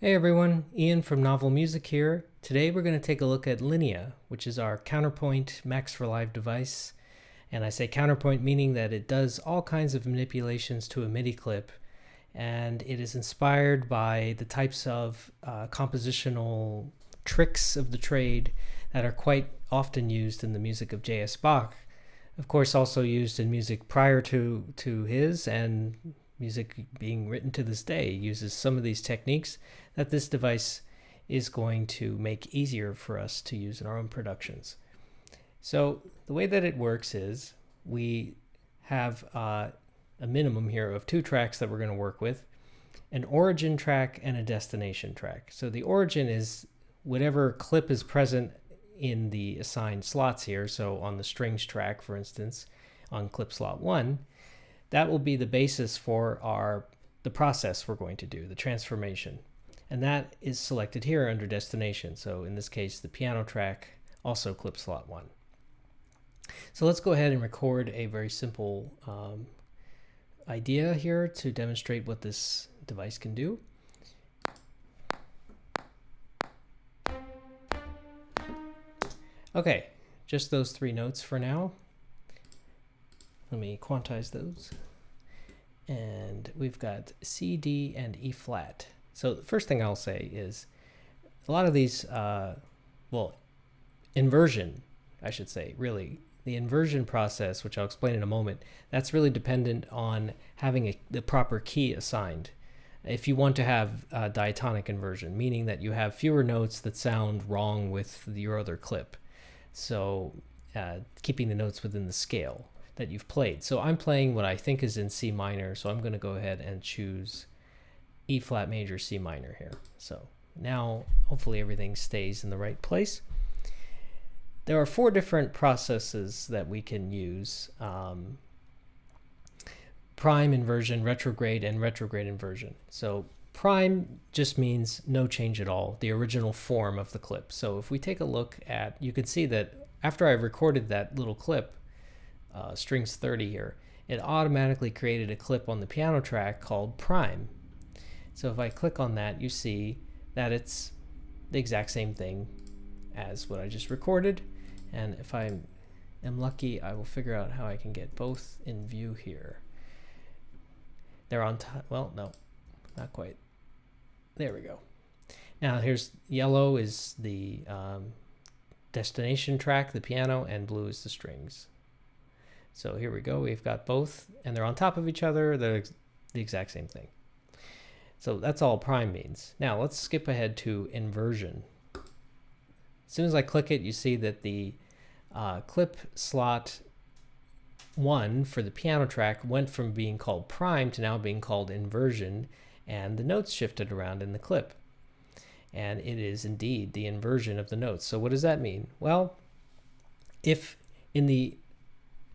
Hey everyone, Ian from Novel Music here. Today we're going to take a look at LINEA, which is our counterpoint Max for Live device. And I say counterpoint meaning that it does all kinds of manipulations to a MIDI clip, and it is inspired by the types of compositional tricks of the trade that are quite often used in the music of J.S. Bach. Of course, also used in music prior to his, and music being written to this day uses some of these techniques that this device is going to make easier for us to use in our own productions. So the way that it works is we have a minimum here of 2 tracks that we're going to work with, an origin track and a destination track. So the origin is whatever clip is present in the assigned slots here. So on the strings track, for instance, on clip slot 1, that will be the basis for the process we're going to do, the transformation. And that is selected here under destination. So in this case, the piano track, also clip slot 1. So let's go ahead and record a very simple idea here to demonstrate what this device can do. Okay, just those 3 notes for now. Let me quantize those. And we've got C, D, and E flat. So the first thing I'll say is a lot of these, inversion, I should say, really. The inversion process, which I'll explain in a moment, that's really dependent on having the proper key assigned. If you want to have diatonic inversion, meaning that you have fewer notes that sound wrong with your other clip. So keeping the notes within the scale that you've played. So I'm playing what I think is in C minor, so I'm going to go ahead and choose E flat major C minor here. So now hopefully everything stays in the right place. There are 4 different processes that we can use: prime inversion, retrograde, and retrograde inversion. So prime just means no change at all, the original form of the clip. So if we take a look at, you can see that after I recorded that little clip, strings 30 here, it automatically created a clip on the piano track called prime. So if I click on that, you see that it's the exact same thing as what I just recorded. And if I am lucky, I will figure out how I can get both in view here. They're on top. Well, no, not quite. There we go. Now here's yellow is the destination track, the piano, and blue is the strings. So here we go. We've got both, and they're on top of each other. They're the exact same thing. So that's all prime means. Now let's skip ahead to inversion. As soon as I click it, you see that the clip slot 1 for the piano track went from being called prime to now being called inversion, and the notes shifted around in the clip. And it is indeed the inversion of the notes. So what does that mean? Well, if in the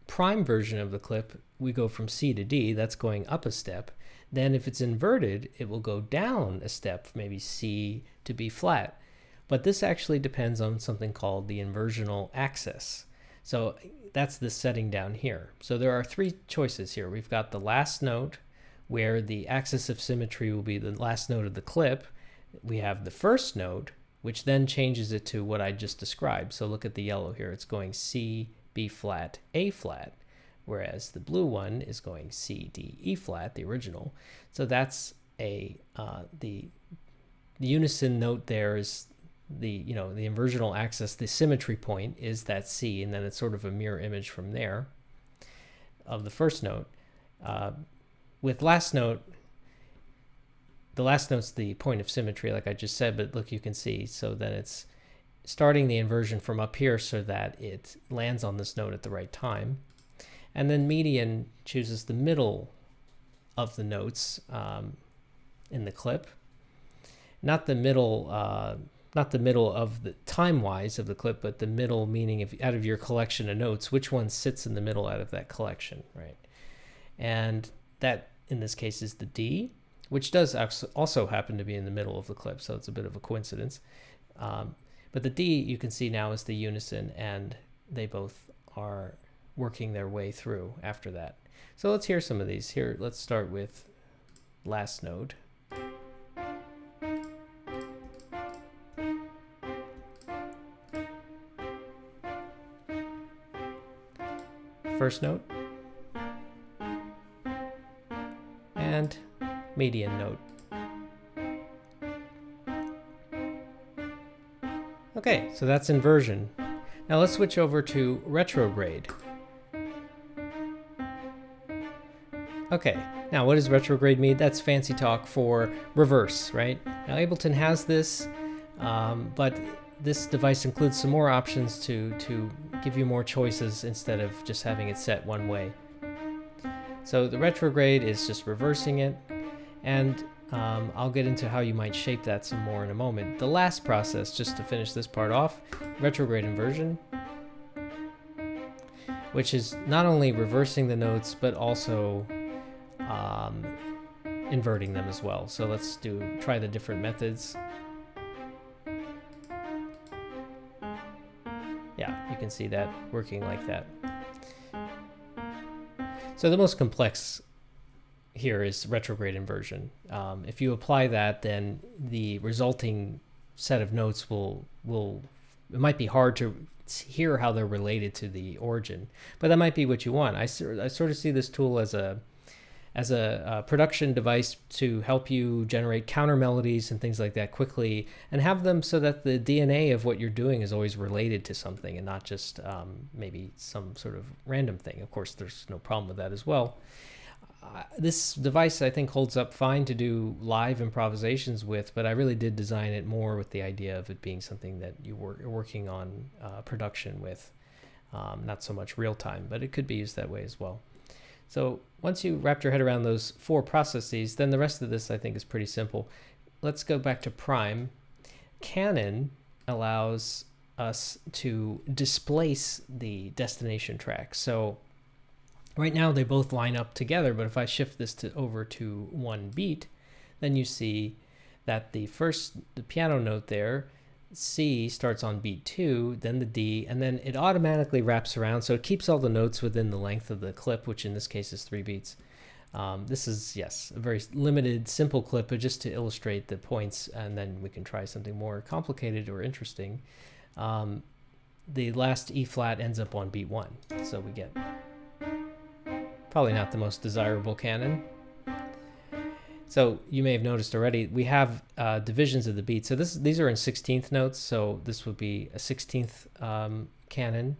prime version of the clip we go from C to D, that's going up a step. Then if it's inverted, it will go down a step, maybe C to B flat. But this actually depends on something called the inversional axis. So that's the setting down here. So there are 3 choices here. We've got the last note, where the axis of symmetry will be the last note of the clip. We have the first note, which then changes it to what I just described. So look at the yellow here. It's going C, B flat, A flat, whereas the blue one is going C, D, E flat, the original. So that's the unison note there is the inversional axis. The symmetry point is that C, and then it's sort of a mirror image from there of the first note. With last note, the last note's the point of symmetry, like I just said, but look, you can see, so then it's starting the inversion from up here so that it lands on this note at the right time. And then median chooses the middle of the notes in the clip. Not the middle of the time-wise of the clip, but the middle meaning if out of your collection of notes, which one sits in the middle out of that collection, right? And that, in this case, is the D, which does also happen to be in the middle of the clip, so it's a bit of a coincidence. But the D, you can see now, is the unison, and they both are working their way through after that. So let's hear some of these. Here, let's start with last note. first note, and median note. Okay, so that's inversion. Now let's switch over to retrograde. Okay, now what does retrograde mean? That's fancy talk for reverse, right? Now Ableton has this, but this device includes some more options to give you more choices instead of just having it set one way. So the retrograde is just reversing it, and I'll get into how you might shape that some more in a moment. The last process, just to finish this part off, retrograde inversion, which is not only reversing the notes, but also inverting them as well. So let's try the different methods. Yeah, you can see that working like that. So the most complex here is retrograde inversion. If you apply that, then the resulting set of notes it might be hard to hear how they're related to the origin, but that might be what you want. I sort of see this tool as a production device to help you generate counter melodies and things like that quickly, and have them so that the DNA of what you're doing is always related to something and not just maybe some sort of random thing. Of course, there's no problem with that as well. This device, I think, holds up fine to do live improvisations with, but I really did design it more with the idea of it being something that you're working on production with, not so much real time, but it could be used that way as well. So once you wrap your head around those 4 processes, then the rest of this, I think, is pretty simple. Let's go back to Prime. Canon allows us to displace the destination track. So right now they both line up together, but if I shift this over to 1 beat, then you see that the piano note there, C, starts on beat 2, then the D, and then it automatically wraps around. So it keeps all the notes within the length of the clip, which in this case is 3 beats. This is, yes, a very limited, simple clip, but just to illustrate the points, and then we can try something more complicated or interesting. The last E flat ends up on beat 1, so we get probably not the most desirable canon. So you may have noticed already, we have divisions of the beat. So these are in 16th notes, so this would be a 16th canon.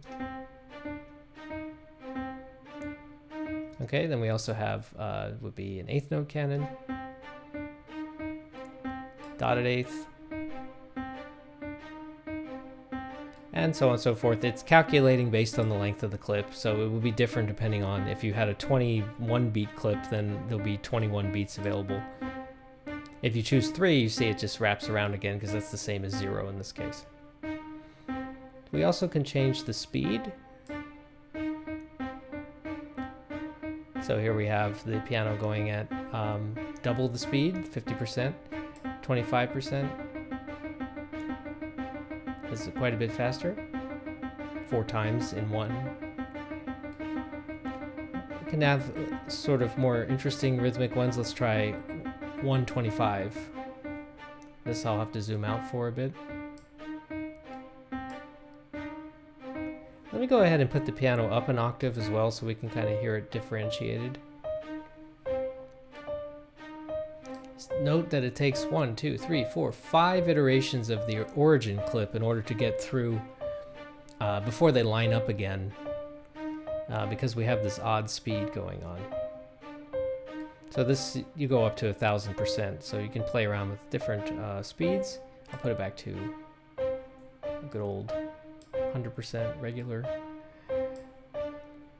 Okay, then we also have, would be an 8th note canon, dotted 8th, and so on and so forth. It's calculating based on the length of the clip, so it will be different depending on if you had a 21 beat clip, then there'll be 21 beats available. If you choose 3, you see it just wraps around again because that's the same as 0 in this case. We also can change the speed. So here we have the piano going at double the speed, 50%, 25%. This is quite a bit faster, 4 times in 1. We can have sort of more interesting rhythmic ones. Let's try 125. This I'll have to zoom out for a bit. Let me go ahead and put the piano up an octave as well so we can kind of hear it differentiated. Note that it takes 1, 2, 3, 4, 5 iterations of the origin clip in order to get through before they line up again, because we have this odd speed going on. So this, you go up to 1000%, so you can play around with different speeds. I'll put it back to a good old 100% regular.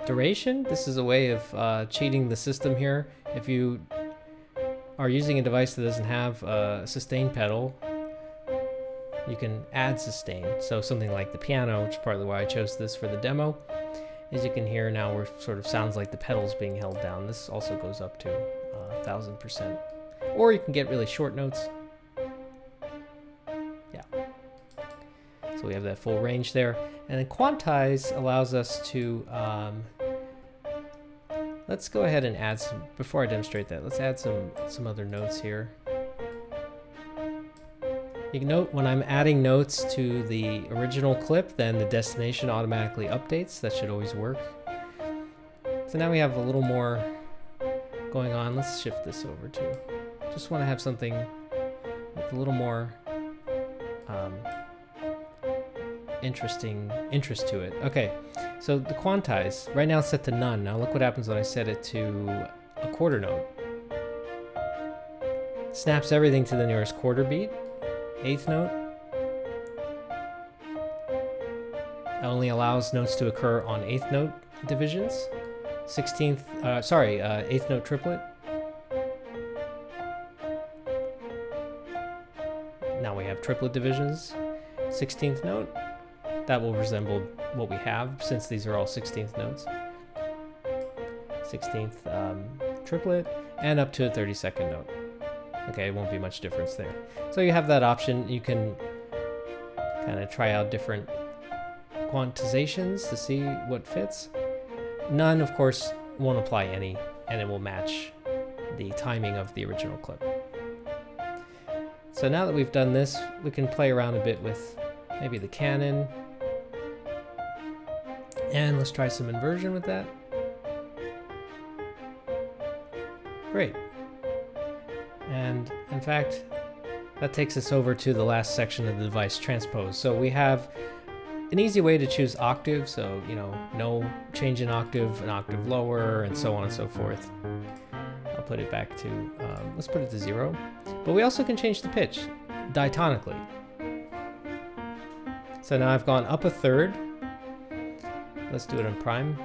Duration, this is a way of cheating the system here. If you are using a device that doesn't have a sustain pedal, you can add sustain. So something like the piano, which is partly why I chose this for the demo. As you can hear now, we're sort of sounds like the pedal's being held down. This also goes up to 1000%. Or you can get really short notes. Yeah. So we have that full range there. And then Quantize allows us to let's go ahead and add some, before I demonstrate that, let's add some other notes here. You can note when I'm adding notes to the original clip, then the destination automatically updates. That should always work. So now we have a little more going on. Let's shift this over too. Just want to have something with a little more interest to it. Okay, so the quantize right now it's set to none. Now look what happens when I set it to a quarter note. Snaps everything to the nearest quarter beat. Eighth note. It only allows notes to occur on eighth note divisions. 16th, eighth note triplet. Now we have triplet divisions. 16th note. That will resemble what we have since these are all 16th notes. 16th triplet and up to a 32nd note. Okay, it won't be much difference there. So you have that option. You can kind of try out different quantizations to see what fits. None, of course, won't apply any, and it will match the timing of the original clip. So now that we've done this, we can play around a bit with maybe the Canon. And let's try some inversion with that. Great. And in fact, that takes us over to the last section of the device, transpose. So we have an easy way to choose octave. So, you know, no change in octave, an octave lower, and so on and so forth. I'll put it back to, let's put it to 0. But we also can change the pitch diatonically. So now I've gone up a third. Let's do it on prime.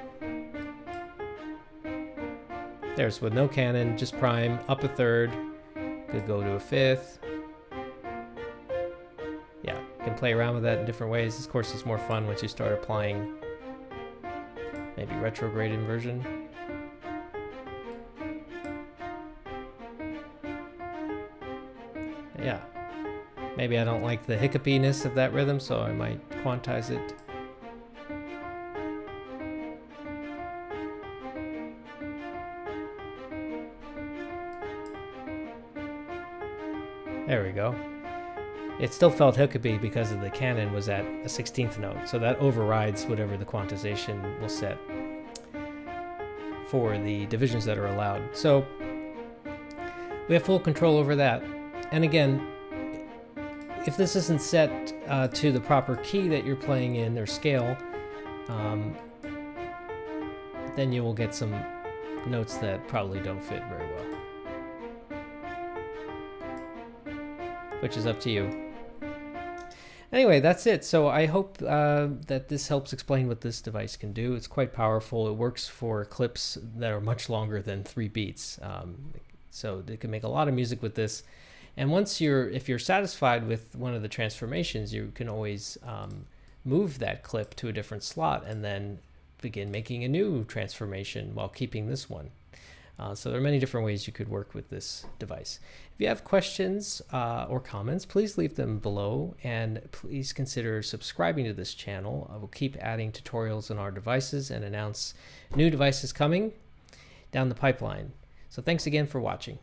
There's with no Canon, just prime, up a third. Could go to a fifth. Yeah, you can play around with that in different ways. Of course, it's more fun once you start applying maybe retrograde inversion. Yeah, maybe I don't like the hiccupiness of that rhythm, so I might quantize it. There we go. It still felt hiccupy because of the Canon was at a 16th note, so that overrides whatever the quantization will set for the divisions that are allowed. So we have full control over that. And again, if this isn't set to the proper key that you're playing in or scale, then you will get some notes that probably don't fit very well. Which is up to you. Anyway, that's it. So I hope that this helps explain what this device can do. It's quite powerful. It works for clips that are much longer than 3 beats. So they can make a lot of music with this. And if you're satisfied with one of the transformations, you can always move that clip to a different slot and then begin making a new transformation while keeping this one. So there are many different ways you could work with this device. If you have questions or comments, please leave them below, and please consider subscribing to this channel. I will keep adding tutorials on our devices and announce new devices coming down the pipeline. So thanks again for watching.